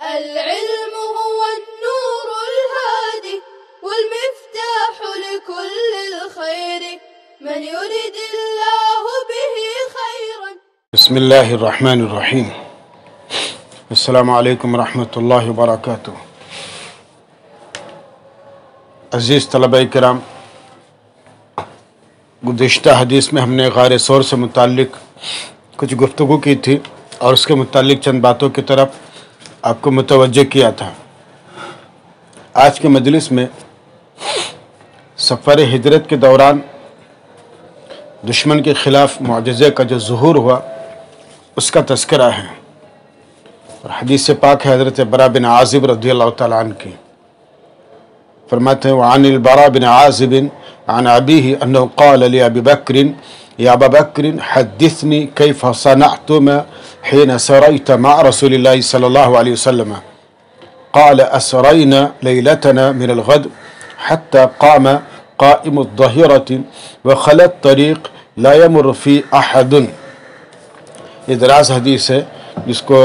العلم هو النور الهادي والمفتاح لكل الخير من يريد الله به خيرا. بسم الله الرحمن الرحیم. السلام علیکم ورحمۃ اللہ وبرکاتہ. عزیز طلبہ کرام، گزشتہ حدیث میں ہم نے غار ثور سے متعلق کچھ گفتگو کی تھی اور اس کے متعلق چند باتوں کی طرف آپ کو متوجہ کیا تھا. آج کے مجلس میں سفر ہجرت کے دوران دشمن کے خلاف معجزے کا جو ظہور ہوا اس کا تذکرہ ہے، اور حدیث پاک ہے حضرت براء بن عازب رضی اللہ تعالیٰ عنہ کی. فرماتے ہیں وعن البراء بن عازب عن ابیہ انہ قال لأبی بکر یا ابا بکر حدثنی کیف صنعتم حين سريت مع رسول الله صلى الله عليه وسلم. قال أسرينا ليلتنا من الغد حتى قام قائم الظهيرة وخلى الطريق لا يمر في أحد. یہ دراز حدیث ہے جس کو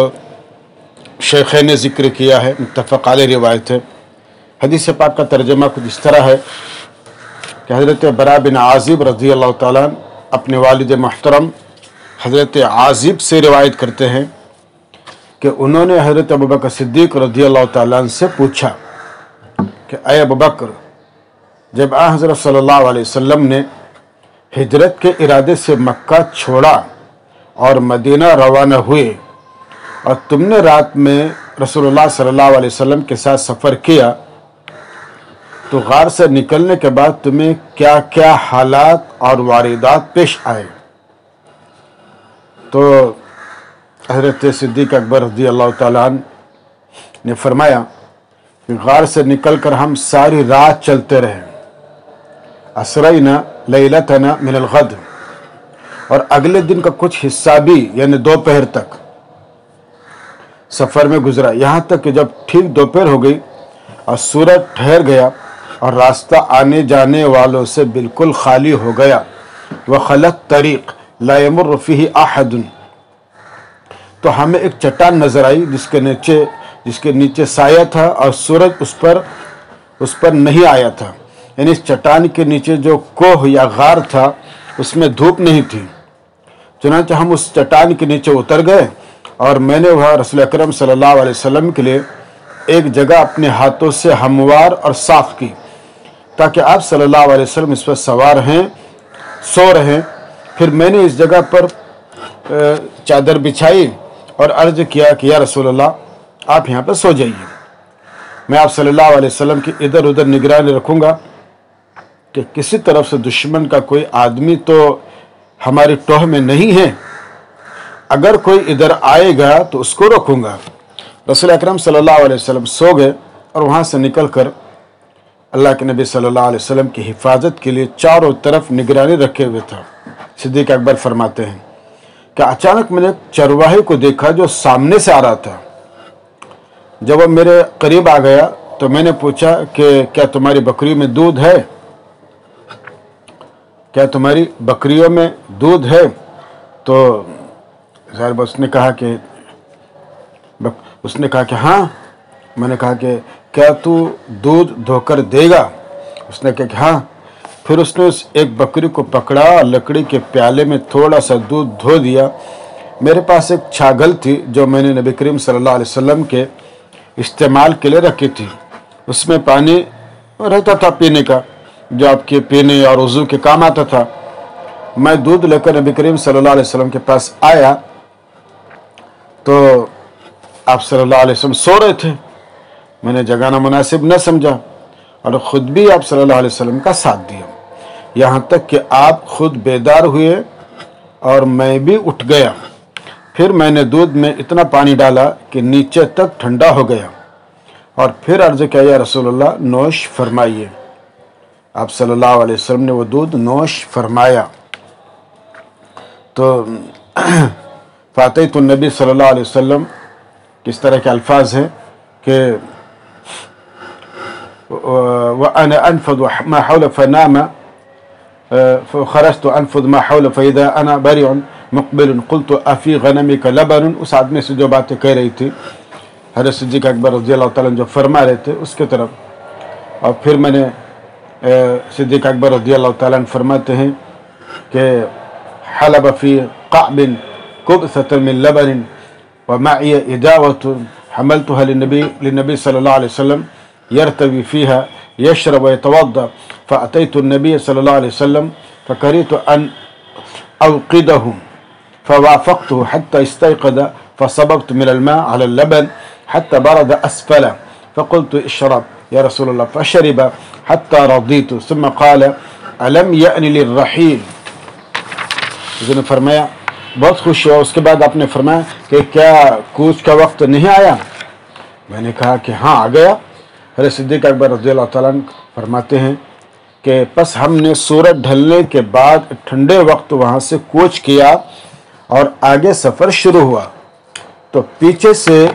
شیخین نے ذکر کیا ہے، متفق علیہ روایت ہے. حدیث پاک کا ترجمہ کچھ اس طرح ہے کہ حضرت براء بن عازب رضی اللہ تعالیٰ اپنے والد محترم حضرت عازب سے روایت کرتے ہیں کہ انہوں نے حضرت ابوبکر صدیق رضی اللہ تعالیٰ عنہ سے پوچھا کہ اے ابوبکر، جب حضرت صلی اللہ علیہ وسلم نے ہجرت کے ارادے سے مکہ چھوڑا اور مدینہ روانہ ہوئے اور تم نے رات میں رسول اللہ صلی اللہ علیہ وسلم کے ساتھ سفر کیا، تو غار سے نکلنے کے بعد تمہیں کیا کیا حالات اور واردات پیش آئے؟ تو حضرت صدیق اکبر رضی اللہ تعالیٰ عنہ نے فرمایا کہ غار سے نکل کر ہم ساری رات چلتے رہے. اسرینا لیلتنا من الغد، اور اگلے دن کا کچھ حصہ بھی یعنی دوپہر تک سفر میں گزرا، یہاں تک کہ جب ٹھیک دوپہر ہو گئی اور سورج ٹھہر گیا اور راستہ آنے جانے والوں سے بالکل خالی ہو گیا. وخلت طریق لا یمر فیہ احد، تو ہمیں ایک چٹان نظر آئی جس کے نیچے سایہ تھا اور سورج اس پر نہیں آیا تھا. یعنی اس چٹان کے نیچے جو کوہ یا غار تھا اس میں دھوپ نہیں تھی. چنانچہ ہم اس چٹان کے نیچے اتر گئے اور میں نے وہاں رسول اکرم صلی اللہ علیہ وسلم کے لیے ایک جگہ اپنے ہاتھوں سے ہموار اور صاف کی تاکہ آپ صلی اللہ علیہ وسلم اس پر سوار ہیں، سو رہیں. پھر میں نے اس جگہ پر چادر بچھائی اور عرض کیا کہ یا رسول اللہ آپ یہاں پر سو جائیے، میں آپ صلی اللہ علیہ وسلم کی ادھر ادھر نگرانی رکھوں گا کہ کسی طرف سے دشمن کا کوئی آدمی تو ہماری ٹوہ میں نہیں ہے، اگر کوئی ادھر آئے گا تو اس کو رکھوں گا. رسول اکرم صلی اللہ علیہ وسلم سو گئے اور وہاں سے نکل کر اللہ کے نبی صلی اللہ علیہ وسلم کی حفاظت کے لیے چاروں طرف نگرانی رکھے ہوئے تھا. صدیق اکبر فرماتے ہیں کہ اچانک میں نے ایک چرواہے کو دیکھا جو سامنے سے آ رہا تھا. جب وہ میرے قریب آ گیا تو میں نے پوچھا کہ کیا تمہاری بکریوں میں دودھ ہے؟ کیا تمہاری بکریوں میں دودھ ہے؟ تو ظاہر اس نے کہا کہ ہاں. میں نے کہا کہ کیا تو دودھ دھو کر دے گا؟ اس نے کہا کہ ہاں. پھر اس نے اس ایک بکری کو پکڑا اور لکڑی کے پیالے میں تھوڑا سا دودھ دھو دیا. میرے پاس ایک چھاگل تھی جو میں نے نبی کریم صلی اللہ علیہ وسلم کے استعمال کے لیے رکھی تھی، اس میں پانی رہتا تھا پینے کا جو آپ کے پینے اور وضو کے کام آتا تھا. میں دودھ لے کر نبی کریم صلی اللہ علیہ وسلم کے پاس آیا تو آپ صلی اللہ علیہ وسلم سو رہے تھے. میں نے جگانا مناسب نہ سمجھا اور خود بھی آپ صلی اللہ علیہ وسلم کا ساتھ دیا، یہاں تک کہ آپ خود بیدار ہوئے اور میں بھی اٹھ گیا. پھر میں نے دودھ میں اتنا پانی ڈالا کہ نیچے تک ٹھنڈا ہو گیا اور پھر عرض کیا یا رسول اللہ نوش فرمائیے. آپ صلی اللہ علیہ وسلم نے وہ دودھ نوش فرمایا. تو فاتحۃ النبی صلی اللہ علیہ وسلم کس طرح کے الفاظ ہیں کہ وَأَنَا أَنْفَضُ مَا حَوْلَ فَنَامَ فَخَرَجْتُ أَنْفُضْ مَا حَوْلَ فَإِذَا أَنَا بَرِعٌ مُقْبِلٌ قُلْتُ أَفِي غَنَمِكَ لَبَنٌ. اس آدمی سے جو باتیں کہہ رہی تھی حضرت صدیق اکبر رضی اللہ تعالیٰ جو فرما رہے تھے اس کے طرف. اور پھر میں نے صدیق اکبر رضی اللہ تعالیٰ فرماتے ہیں کہ حلب فی قعب کبثة من لبن ومعي إداوة حملتها للنبي صلى الله عليه وسلم يرتوي فيها يشرب ويتوضأ فأتيت النبي صلى الله عليه وسلم فكرهت أن أوقده فوافقته حتى استيقظ فصببت من الماء على اللبن حتى برد أسفله فقلت اشرب يا رسول الله فشرب حتى رضيت ثم قال ألم يأن للرحيل. اس نے فرمایا بہت خوش ہوا. اس کے بعد آپ نے فرمایا کہ کیا کوچ کا وقت نہیں آیا؟ میں نے کہا کہ ہاں آ گیا. حضرت صدیق اکبر رضی اللہ تعالیٰ فرماتے ہیں کہ پس ہم نے سورج ڈھلنے کے بعد ٹھنڈے وقت وہاں سے کوچ کیا اور آگے سفر شروع ہوا تو پیچھے سے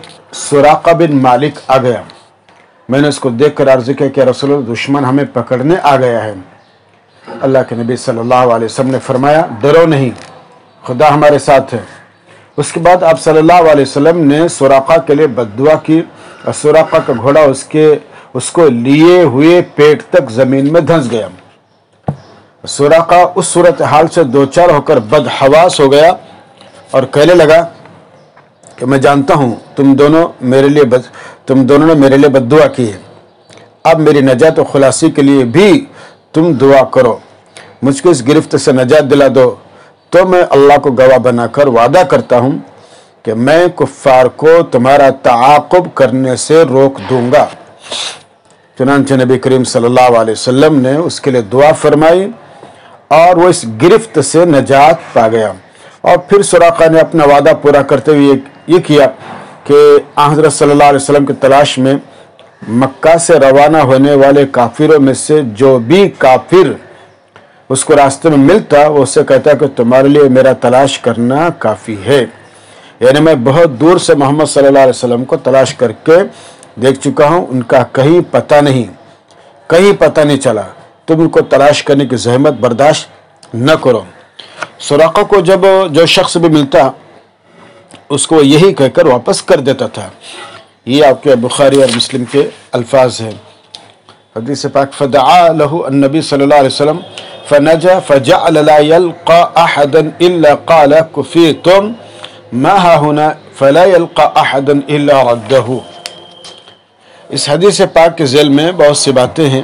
سراقہ بن مالک آ گیا. میں نے اس کو دیکھ کر عرض کیا کہ رسول اللہ دشمن ہمیں پکڑنے آ گیا ہے. اللہ کے نبی صلی اللہ علیہ وسلم نے فرمایا ڈرو نہیں، خدا ہمارے ساتھ ہے. اس کے بعد آپ صلی اللہ علیہ وسلم نے سراقہ کے لیے بد دعا کی اور سراقہ کا گھوڑا اس کو لیے ہوئے پیٹ تک زمین میں دھنس گیا. سراقہ اس صورتحال سے دوچار ہو کر بدحواس ہو گیا اور کہنے لگا کہ میں جانتا ہوں تم دونوں نے میرے لیے بد دعا کی ہے. اب میری نجات و خلاصی کے لیے بھی تم دعا کرو، مجھ کو اس گرفت سے نجات دلا دو تو میں اللہ کو گواہ بنا کر وعدہ کرتا ہوں کہ میں کفار کو تمہارا تعاقب کرنے سے روک دوں گا. چنانچہ نبی کریم صلی اللہ علیہ وسلم نے اس کے لیے دعا فرمائی اور وہ اس گرفت سے نجات پا گیا. اور پھر سراقہ نے اپنا وعدہ پورا کرتے ہوئے یہ کیا کہ حضرت صلی اللہ علیہ وسلم کی تلاش میں مکہ سے روانہ ہونے والے کافروں میں سے جو بھی کافر اس کو راستے میں ملتا وہ اسے کہتا کہ تمہارے لیے میرا تلاش کرنا کافی ہے. یعنی میں بہت دور سے محمد صلی اللہ علیہ وسلم کو تلاش کر کے دیکھ چکا ہوں، ان کا کہیں پتہ نہیں چلا. تم ان کو تلاش کرنے کی زحمت برداشت نہ کرو. سراقہ کو جب جو شخص بھی ملتا اس کو یہی کہہ کر واپس کر دیتا تھا. یہ آپ کے بخاری اور مسلم کے الفاظ ہیں. حدیث پاک فدعا له النبی صلی اللہ علیہ وسلم فنجا فجعل لا يلقى احدا الا قال كفيتم ما ها هنا فلا يلقى احدا الا رده. اس حدیث پاک کے ذیل میں بہت سی باتیں ہیں.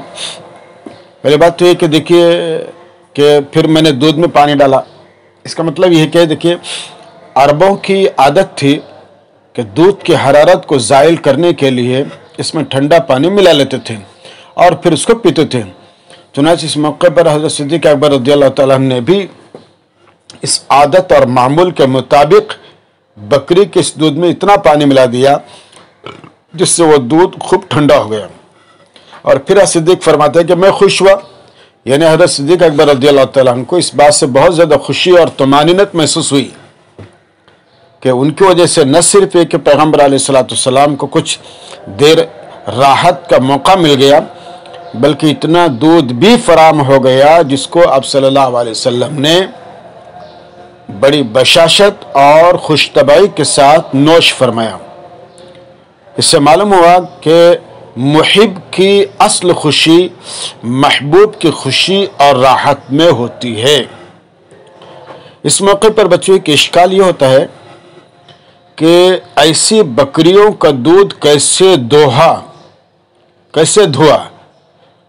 پہلی بات تو یہ کہ دیکھیے کہ پھر میں نے دودھ میں پانی ڈالا. اس کا مطلب یہ کہ دیکھیے عربوں کی عادت تھی کہ دودھ کی حرارت کو زائل کرنے کے لیے اس میں ٹھنڈا پانی ملا لیتے تھے اور پھر اس کو پیتے تھے. چنانچہ اس موقع پر حضرت صدیق اکبر رضی اللہ تعالیٰ نے بھی اس عادت اور معمول کے مطابق بکری کے اس دودھ میں اتنا پانی ملا دیا جس سے وہ دودھ خوب ٹھنڈا ہو گیا. اور پھر صدیق فرماتے ہیں کہ میں خوش ہوا. یعنی حضرت صدیق اکبر رضی اللہ تعالیٰ عنہ کو اس بات سے بہت زیادہ خوشی اور طمانینت محسوس ہوئی کہ ان کی وجہ سے نہ صرف یہ کہ پیغمبر علیہ السلام کو کچھ دیر راحت کا موقع مل گیا بلکہ اتنا دودھ بھی فراہم ہو گیا جس کو آپ صلی اللہ علیہ وسلم نے بڑی بشاشت اور خوش طبعی کے ساتھ نوش فرمایا. اس سے معلوم ہوا کہ محب کی اصل خوشی محبوب کی خوشی اور راحت میں ہوتی ہے. اس موقع پر بچوں کی اشکال یہ ہوتا ہے کہ ایسی بکریوں کا دودھ کیسے دھوا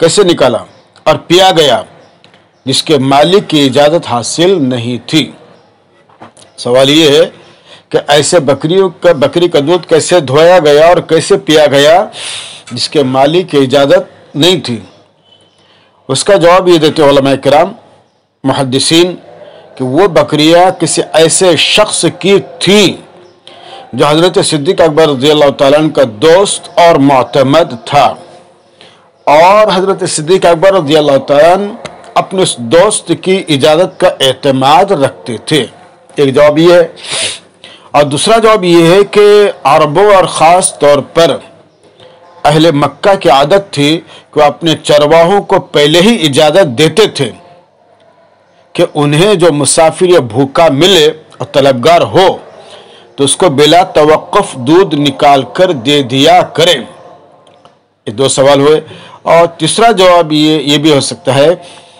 کیسے نکالا اور پیا گیا جس کے مالک کی اجازت حاصل نہیں تھی. سوال یہ ہے کہ ایسے بکری کا دودھ کیسے دھویا گیا اور کیسے پیا گیا جس کے مالک کی اجازت نہیں تھی. اس کا جواب یہ دیتے علماء کرام محدثین کہ وہ بکریاں کسی ایسے شخص کی تھیں جو حضرت صدیق اکبر رضی اللہ تعالیٰ عنہ کا دوست اور معتمد تھا اور حضرت صدیق اکبر رضی اللہ تعالیٰ عنہ اپنے اس دوست کی اجازت کا اعتماد رکھتے تھے. ایک جواب یہ ہے. اور دوسرا جواب یہ ہے کہ عربوں اور خاص طور پر اہل مکہ کی عادت تھی کہ وہ اپنے چرواہوں کو پہلے ہی اجازت دیتے تھے کہ انہیں جو مسافر یا بھوکا ملے اور طلبگار ہو تو اس کو بلا توقف دودھ نکال کر دے دیا کریں۔ یہ دو سوال ہوئے۔ اور تیسرا جواب یہ بھی ہو سکتا ہے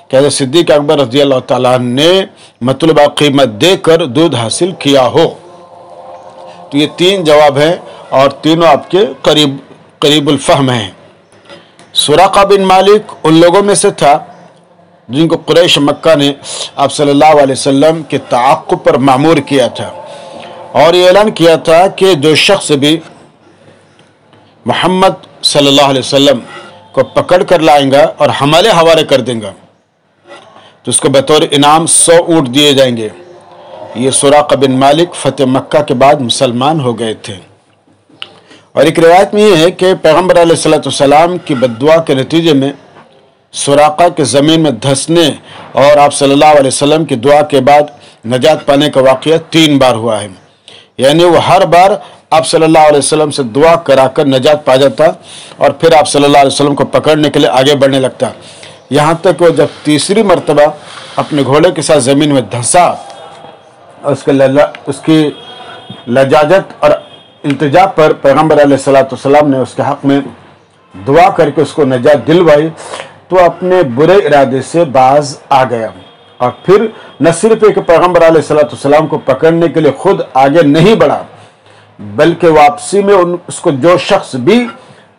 کہ حضرت صدیق اکبر رضی اللہ تعالیٰ نے مطلوبہ قیمت دے کر دودھ حاصل کیا ہو۔ تو یہ تین جواب ہیں اور تینوں آپ کے قریب الفہم ہیں۔ سراقہ بن مالک ان لوگوں میں سے تھا جن کو قریش مکہ نے آپ صلی اللہ علیہ وسلم کے تعاقب پر مأمور کیا تھا، اور یہ اعلان کیا تھا کہ جو شخص بھی محمد صلی اللہ علیہ وسلم کو پکڑ کر لائیں گا اور ہمارے حوالے کر دیں گا تو اس کو بطور انعام 100 اونٹ دیے جائیں گے۔ یہ سراقہ بن مالک فتح مکہ کے بعد مسلمان ہو گئے تھے۔ اور ایک روایت میں یہ ہے کہ پیغمبر علیہ السلام کی بددعا کے نتیجے میں سراقہ کے زمین میں دھسنے اور آپ صلی اللہ علیہ وسلم کی دعا کے بعد نجات پانے کا واقعہ 3 بار ہوا ہے، یعنی وہ ہر بار آپ صلی اللہ علیہ وسلم سے دعا کرا کر نجات پا جاتا اور پھر آپ صلی اللہ علیہ وسلم کو پکڑنے کے لیے آگے بڑھنے لگتا، یہاں تک وہ جب تیسری مرتبہ اپنے گھوڑے کے ساتھ زمین میں دھسا، اس کی لجاجت اور التجا پر پیغمبر علیہ السلام نے اس کے حق میں دعا کر کے اس کو نجات دلوائی، تو اپنے برے ارادے سے باز آ گیا، اور پھر نہ صرف کہ پیغمبر علیہ السلام کو پکڑنے کے لیے خود آگے نہیں بڑھا، بلکہ واپسی میں اس کو جو شخص بھی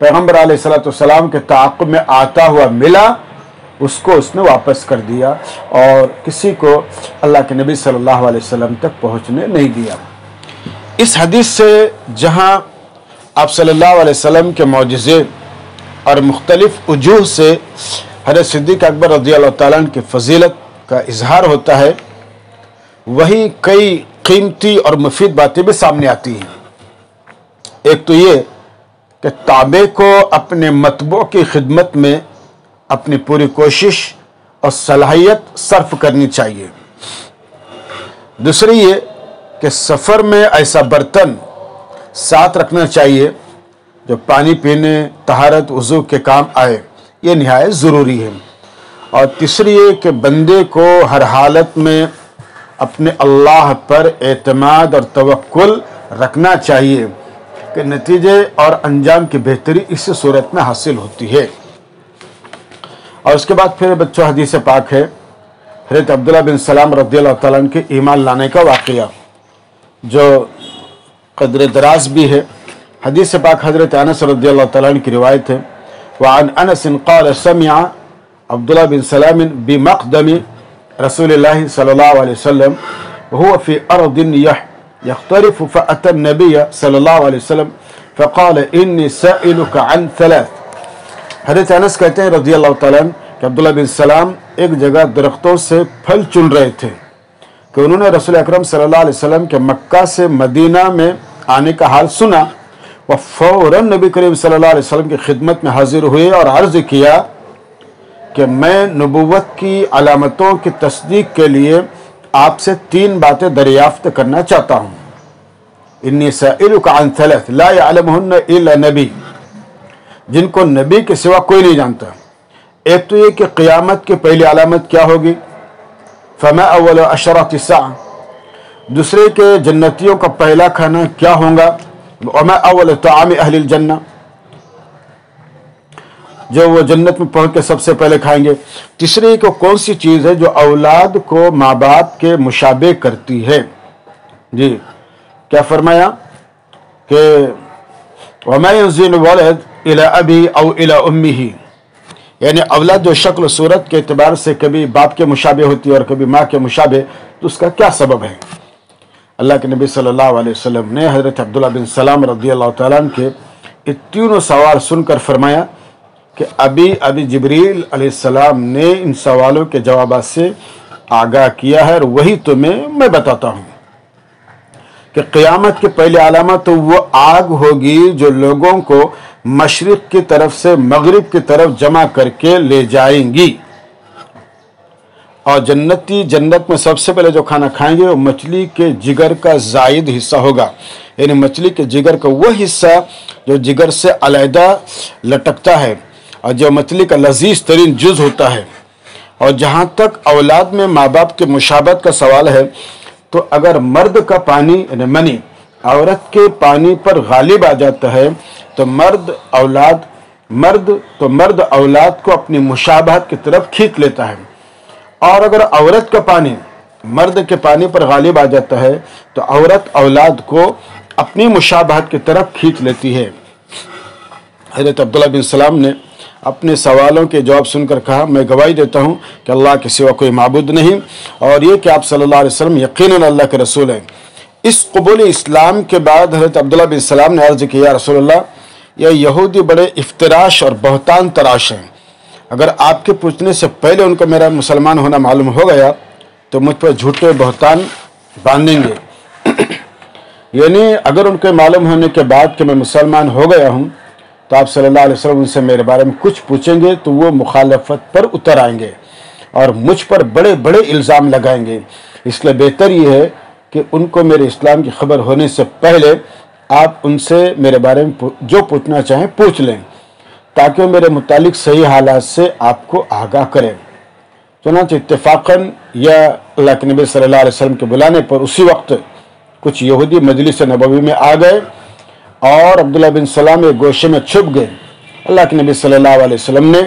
پیغمبر علیہ السلام کے تعاقب میں آتا ہوا ملا اس کو اس نے واپس کر دیا، اور کسی کو اللہ کے نبی صلی اللہ علیہ وسلم تک پہنچنے نہیں دیا۔ اس حدیث سے جہاں آپ صلی اللہ علیہ وسلم کے معجزے اور مختلف وجوہ سے حضرت صدیق اکبر رضی اللہ تعالیٰ عنہ کی فضیلت کا اظہار ہوتا ہے، وہی کئی قیمتی اور مفید باتیں بھی سامنے آتی ہیں۔ ایک تو یہ کہ تابع کو اپنے متبوع کی خدمت میں اپنی پوری کوشش اور صلاحیت صرف کرنی چاہیے۔ دوسری یہ کہ سفر میں ایسا برتن ساتھ رکھنا چاہیے جو پانی پینے، طہارت، وضو کے کام آئے، یہ نہایت ضروری ہے۔ اور تیسری یہ کہ بندے کو ہر حالت میں اپنے اللہ پر اعتماد اور توکل رکھنا چاہیے کہ نتیجے اور انجام کی بہتری اس صورت میں حاصل ہوتی ہے۔ اور اس کے بعد پھر بچوں حدیث پاک ہے حضرت عبداللہ بن سلام رضی اللہ تعالیٰ عنہ کے ایمان لانے کا واقعہ جو قدر دراز بھی ہے۔ حدیث پاک حضرت انس رضی اللہ تعالیٰ عنہ کی روایت ہے، وعن انس قال سمع عبداللہ بن سلام بمقدم رسول اللہ صلی اللہ علیہ وسلم وهو في ارض يختلف فأتى النبي صلی اللہ علیہ وسلم فقال انی سائلک عن ثلاث۔ حضرت انس کہتے ہیں رضی اللہ تعالیٰ عنہ کہ عبداللہ بن سلام ایک جگہ درختوں سے پھل چن رہے تھے کہ انہوں نے رسول اکرم صلی اللہ علیہ وسلم کے مکہ سے مدینہ میں آنے کا حال سنا، وہ فوراً نبی کریم صلی اللہ علیہ وسلم کی خدمت میں حاضر ہوئے اور عرض کیا کہ میں نبوت کی علامتوں کی تصدیق کے لیے آپ سے 3 باتیں دریافت کرنا چاہتا ہوں۔ انی سائلک عن ثلاث لا يعلمهن الا نبی، جن کو نبی کے سوا کوئی نہیں جانتا۔ ایک تو یہ کہ قیامت کی پہلی علامت کیا ہوگی، فما اول اشراط الساعہ۔ دوسرے کہ جنتیوں کا پہلا کھانا کیا ہوگا، وما اول طعام اہل الجنہ، جو وہ جنت میں پہنچ کے سب سے پہلے کھائیں گے۔ تیسری کہ کون سی چیز ہے جو اولاد کو ماں باپ کے مشابہ کرتی ہے۔ جی کیا فرمایا کہ وما ينزل الولد الى ابی او الى امه، یعنی اولاد جو شکل و صورت کے اعتبار سے کبھی باپ کے مشابہ ہوتی ہے اور کبھی ماں کے مشابہ، تو اس کا کیا سبب ہے۔ اللہ کے نبی صلی اللہ علیہ وسلم نے حضرت عبداللہ بن سلام رضی اللہ تعالیٰ عنہ کے یہ تینوں سوال سن کر فرمایا کہ ابھی جبریل علیہ السلام نے ان سوالوں کے جوابات سے آگاہ کیا ہے، اور وہی تمہیں میں بتاتا ہوں کہ قیامت کی پہلی علامت تو وہ آگ ہوگی جو لوگوں کو مشرق کی طرف سے مغرب کی طرف جمع کر کے لے جائیں گی، اور جنتی جنت میں سب سے پہلے جو کھانا کھائیں گے وہ مچھلی کے جگر کا زائد حصہ ہوگا، یعنی مچھلی کے جگر کا وہ حصہ جو جگر سے علیحدہ لٹکتا ہے اور جو مچھلی کا لذیذ ترین جز ہوتا ہے۔ اور جہاں تک اولاد میں ماں باپ کے مشابہت کا سوال ہے، تو اگر مرد کا پانی یعنی منی عورت کے پانی پر غالب آ جاتا ہے تو مرد اولاد کو اپنی مشابہت کی طرف کھینچ لیتا ہے، اور اگر عورت کا پانی مرد کے پانی پر غالب آ جاتا ہے تو عورت اولاد کو اپنی مشابہت کی طرف کھینچ لیتی ہے۔ حضرت عبداللہ بن سلام نے اپنے سوالوں کے جواب سن کر کہا، میں گواہی دیتا ہوں کہ اللہ کے سوا کوئی معبود نہیں، اور یہ کہ آپ صلی اللہ علیہ وسلم یقیناً اللہ کے رسول ہیں۔ اس قبول اسلام کے بعد حضرت عبداللہ بن سلام نے عرض کیا، یا رسول اللہ، یہ یہودی بڑے افتراش اور بہتان تراش ہیں، اگر آپ کے پوچھنے سے پہلے ان کو میرا مسلمان ہونا معلوم ہو گیا تو مجھ پر جھوٹے بہتان باندھیں گے۔ یعنی اگر ان کے معلوم ہونے کے بعد کہ میں مسلمان ہو گیا ہوں تو آپ صلی اللہ علیہ وسلم ان سے میرے بارے میں کچھ پوچھیں گے تو وہ مخالفت پر اتر آئیں گے اور مجھ پر بڑے بڑے الزام لگائیں گے، اس لیے بہتر یہ ہے کہ ان کو میرے اسلام کی خبر ہونے سے پہلے آپ ان سے میرے بارے میں جو پوچھنا چاہیں پوچھ لیں، تاکہ وہ میرے متعلق صحیح حالات سے آپ کو آگاہ کریں۔ چنانچہ اتفاقاً یا اللہ کے نبی صلی اللہ علیہ وسلم کے بلانے پر اسی وقت کچھ یہودی مجلس نبوی میں آ گئے اور عبداللہ بن سلام ایک گوشے میں چھپ گئے۔ اللہ کے نبی صلی اللہ علیہ وسلم نے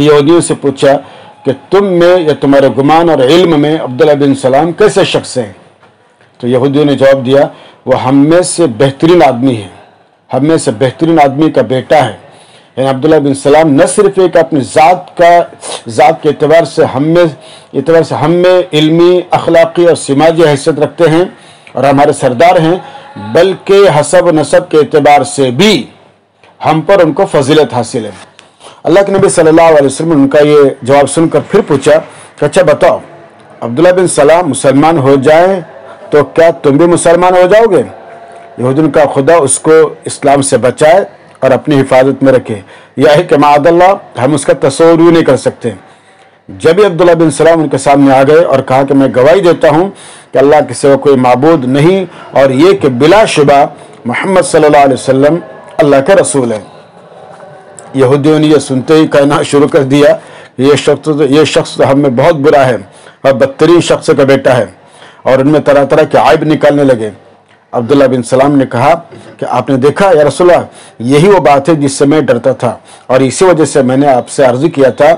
یہودیوں سے پوچھا کہ تم میں یا تمہارے گمان اور علم میں عبداللہ بن سلام کیسے شخص ہیں؟ تو یہودیوں نے جواب دیا، وہ ہم میں سے بہترین آدمی ہے، ہم میں سے بہترین آدمی کا بیٹا ہے۔ یعنی عبداللہ بن سلام نہ صرف ایک اپنی ذات کے اعتبار سے ہم میں علمی، اخلاقی اور سماجی حیثیت رکھتے ہیں اور ہمارے سردار ہیں، بلکہ حسب و نسب کے اعتبار سے بھی ہم پر ان کو فضیلت حاصل ہے۔ اللہ کے نبی صلی اللہ علیہ وسلم نے ان کا یہ جواب سن کر پھر پوچھا کہ اچھا بتاؤ، عبداللہ بن سلام مسلمان ہو جائیں تو کیا تم بھی مسلمان ہو جاؤ گے؟ یہودیوں کا خدا اس کو اسلام سے بچائے اور اپنی حفاظت میں رکھے، یہ ہے کہ معاذ اللہ ہم اس کا تصور بھی نہیں کر سکتے۔ جب عبداللہ بن سلام ان کے سامنے آ گئے اور کہا کہ میں گواہی دیتا ہوں کہ اللہ کے سوا کوئی معبود نہیں، اور یہ کہ بلا شبہ محمد صلی اللہ علیہ وسلم اللہ کے رسول ہیں۔ یہودیوں نے یہ سنتے ہی کہنا شروع کر دیا کہ یہ شخص تو ہم میں بہت برا ہے اور بدترین شخص کا بیٹا ہے، اور ان میں طرح طرح کے عیب نکالنے لگے۔ عبداللہ بن سلام نے کہا کہ آپ نے دیکھا یا رسول اللہ، یہی وہ بات ہے جس سے میں ڈرتا تھا، اور اسی وجہ سے میں نے آپ سے عرض کیا تھا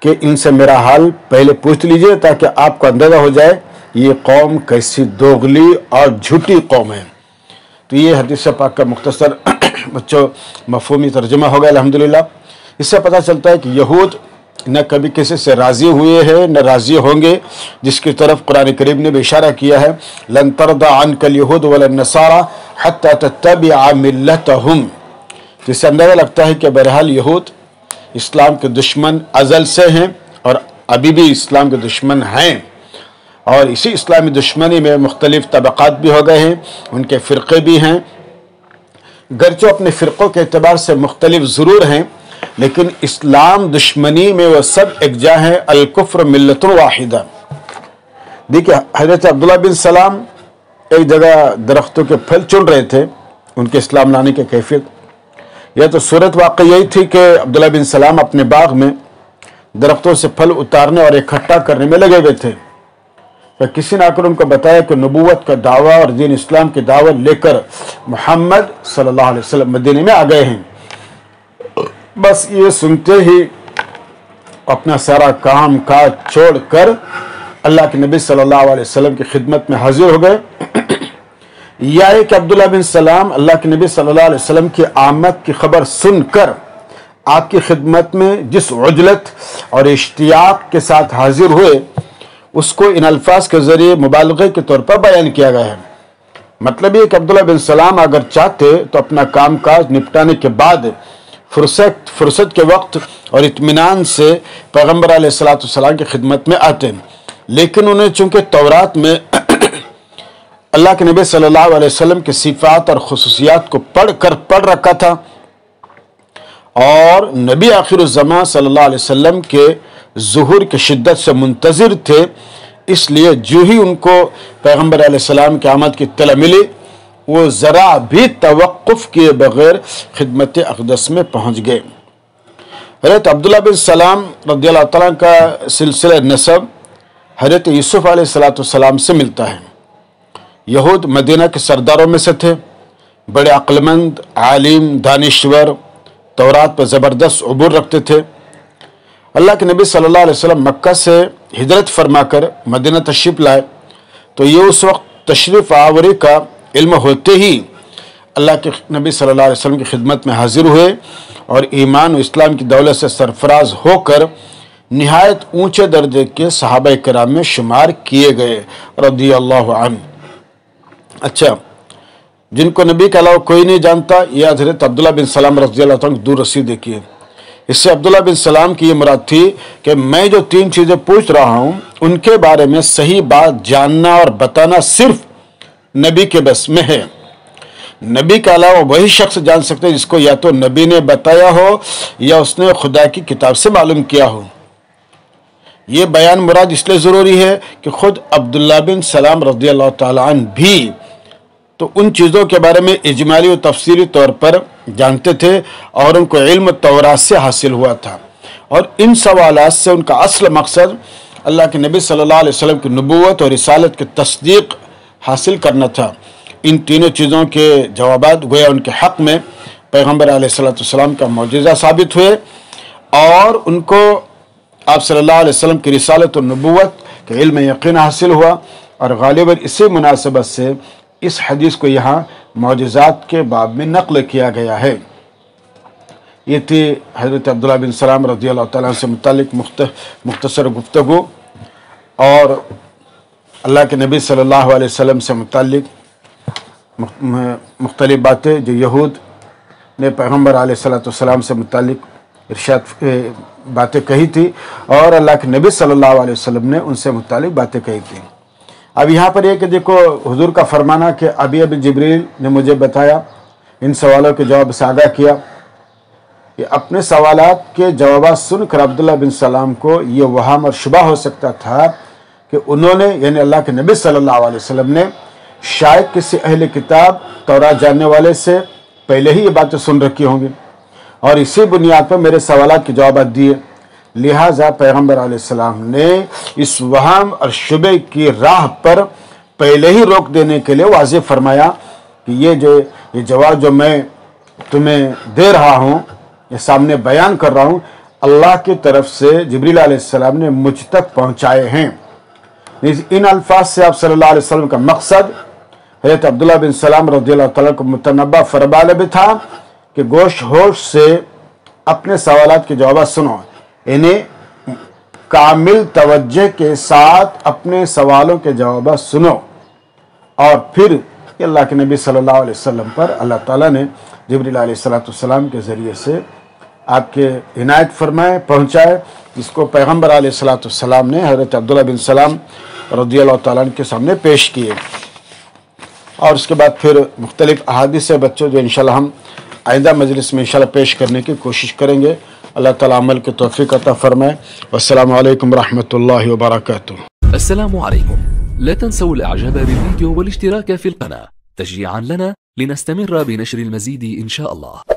کہ ان سے میرا حال پہلے پوچھ لیجئے تاکہ آپ کو اندازہ ہو جائے یہ قوم کیسی دوغلی اور جھوٹی قوم ہے۔ تو یہ حدیث پاک کا مختصر بچوں مفہومی ترجمہ ہوگا الحمدللہ۔ اس سے پتہ چلتا ہے کہ یہود نہ کبھی کسی سے راضی ہوئے ہیں نہ راضی ہوں گے، جس کی طرف قرآن کریم نے بھی اشارہ کیا ہے، لن ترضى عنك اليهود ولا النصارى حتى تتبع ملتهم، جس سے اندازہ لگتا ہے کہ بہرحال یہود اسلام کے دشمن ازل سے ہیں اور ابھی بھی اسلام کے دشمن ہیں، اور اسی اسلامی دشمنی میں مختلف طبقات بھی ہو گئے ہیں، ان کے فرقے بھی ہیں، گرچہ اپنے فرقوں کے اعتبار سے مختلف ضرور ہیں، لیکن اسلام دشمنی میں وہ سب یکجا ہیں، الکفر ملت واحدہ۔ دیکھیں حضرت عبداللہ بن سلام ایک جگہ درختوں کے پھل چن رہے تھے، ان کے اسلام لانے کی کیفیت یہ تو صورت واقع یہی تھی کہ عبداللہ بن سلام اپنے باغ میں درختوں سے پھل اتارنے اور اکٹھا کرنے میں لگے ہوئے تھے، پھر کسی نے آ کر ان کو بتایا کہ نبوت کا دعویٰ اور دین اسلام کی دعوت لے کر محمد صلی اللہ علیہ وسلم مدینے میں آ گئے ہیں۔ بس یہ سنتے ہی اپنا سارا کام کاج چھوڑ کر اللہ کے نبی صلی اللہ علیہ وسلم کی خدمت میں حاضر ہو گئے۔ یا ہے کہ عبداللہ بن سلام اللہ کے نبی صلی اللہ علیہ وسلم کی آمد کی خبر سن کر آپ کی خدمت میں جس عجلت اور اشتیاق کے ساتھ حاضر ہوئے، اس کو ان الفاظ کے ذریعے مبالغے کے طور پر بیان کیا گیا ہے۔ مطلب یہ کہ عبداللہ بن سلام اگر چاہتے تو اپنا کام کاج نپٹانے کے بعد فرصت کے وقت اور اطمینان سے پیغمبر علیہ السلام کی خدمت میں آتے، لیکن انہیں چونکہ تورات میں اللہ کے نبی صلی اللہ علیہ وسلم کے صفات اور خصوصیات کو پڑھ رکھا تھا، اور نبی آخر الزمان صلی اللہ علیہ وسلم کے ظہور کی شدت سے منتظر تھے، اس لیے جو ہی ان کو پیغمبر علیہ السلام کی آمد کی اطلاع ملی، وہ ذرا بھی توقف کیے بغیر خدمت اقدس میں پہنچ گئے۔ حضرت عبداللہ بن سلام رضی اللہ تعالیٰ کا سلسلہ نسب حضرت یوسف علیہ السلام سے ملتا ہے۔ یہود مدینہ کے سرداروں میں سے تھے، بڑے عقلمند، عالم، دانشور، تورات پر زبردست عبور رکھتے تھے۔ اللہ کے نبی صلی اللہ علیہ وسلم مکہ سے ہجرت فرما کر مدینہ تشریف لائے تو یہ اس وقت تشریف آوری کا علم ہوتے ہی اللہ کے نبی صلی اللہ علیہ وسلم کی خدمت میں حاضر ہوئے اور ایمان و اسلام کی دولت سے سرفراز ہو کر نہایت اونچے درجے کے صحابہ کرام میں شمار کیے گئے رضی اللہ عنہ۔ اچھا، جن کو نبی کے علاوہ کوئی نہیں جانتا، یہ حضرت عبداللہ بن سلام رضی اللہ عنہ دور رسید کیے۔ اس سے عبداللہ بن سلام کی یہ مراد تھی کہ میں جو 3 چیزیں پوچھ رہا ہوں ان کے بارے میں صحیح بات جاننا اور بتانا صرف نبی کے بس میں ہے۔ نبی کے علاوہ وہی شخص جان سکتے جس کو یا تو نبی نے بتایا ہو یا اس نے خدا کی کتاب سے معلوم کیا ہو۔ یہ بیان مراد اس لیے ضروری ہے کہ خود عبداللہ بن سلام رضی اللہ تعالیٰ عنہ بھی تو ان چیزوں کے بارے میں اجمالی و تفصیلی طور پر جانتے تھے اور ان کو علم تورات سے حاصل ہوا تھا، اور ان سوالات سے ان کا اصل مقصد اللہ کے نبی صلی اللہ علیہ وسلم کی نبوت اور رسالت کی تصدیق حاصل کرنا تھا۔ ان تینوں چیزوں کے جوابات گویا ان کے حق میں پیغمبر علیہ السلام کا معجزہ ثابت ہوئے اور ان کو آپ صلی اللہ علیہ وسلم کی رسالت و نبوت کے علم یقین حاصل ہوا، اور غالباً اسی مناسبت سے اس حدیث کو یہاں معجزات کے باب میں نقل کیا گیا ہے۔ یہ تھی حضرت عبداللہ بن سلام رضی اللہ تعالیٰ سے متعلق مختصر گفتگو، اور اللہ کے نبی صلی اللہ علیہ وسلم سے متعلق مختلف باتیں جو یہود نے پیغمبر علیہ السلام سے متعلق ارشاد باتیں کہی تھی، اور اللہ کے نبی صلی اللہ علیہ وسلم نے ان سے متعلق باتیں کہی تھیں۔ اب یہاں پر یہ کہ دیکھو حضور کا فرمانا کہ ابھی جبریل نے مجھے بتایا، ان سوالوں کے جواب سے آگاہ کیا، کہ اپنے سوالات کے جوابات سن کر عبداللہ بن سلام کو یہ وہم اور شبہ ہو سکتا تھا کہ انہوں نے یعنی اللہ کے نبی صلی اللہ علیہ وسلم نے شاید کسی اہل کتاب تورات جاننے والے سے پہلے ہی یہ باتیں سن رکھی ہوں گی اور اسی بنیاد پر میرے سوالات کے جوابات دیے، لہٰذا پیغمبر علیہ السلام نے اس وہم اور شبہ کی راہ پر پہلے ہی روک دینے کے لیے واضح فرمایا کہ یہ جواب جو میں تمہیں دے رہا ہوں، یہ سامنے بیان کر رہا ہوں، اللہ کی طرف سے جبریل علیہ السلام نے مجھ تک پہنچائے ہیں۔ ان الفاظ سے آپ صلی اللہ علیہ وسلم کا مقصد حضرت عبداللہ بن سلام رضی اللہ تعالیٰ کو متنبہ فرمانا بھی تھا کہ گوش ہوش سے اپنے سوالات کے جوابات سنو، انہیں کامل توجہ کے ساتھ اپنے سوالوں کے جوابات سنو، اور پھر اللہ کے نبی صلی اللہ علیہ وسلم پر اللہ تعالیٰ نے جبریل علیہ السلام کے ذریعے سے آپ کے عنایت فرمائے، پہنچائے، جس کو پیغمبر علیہ السلام نے حضرت عبداللہ بن سلام رضی اللہ تعالیٰ عنہ کے سامنے پیش کیے، اور اس کے بعد پھر مختلف احادیث بچوں جو انشاءاللہ ہم آئندہ مجلس میں انشاءاللہ پیش کرنے کی کوشش کریں گے۔ اللہ تعالیٰ عمل کی توفیق عطا فرمائے۔ والسلام علیکم ورحمۃ اللہ وبرکاتہ۔ السلام عليكم، لا تنسوا الاعجاب بالفيديو والاشتراك في القناة تشجيعا لنا لنستمر بنشر المزيد إن شاء الله.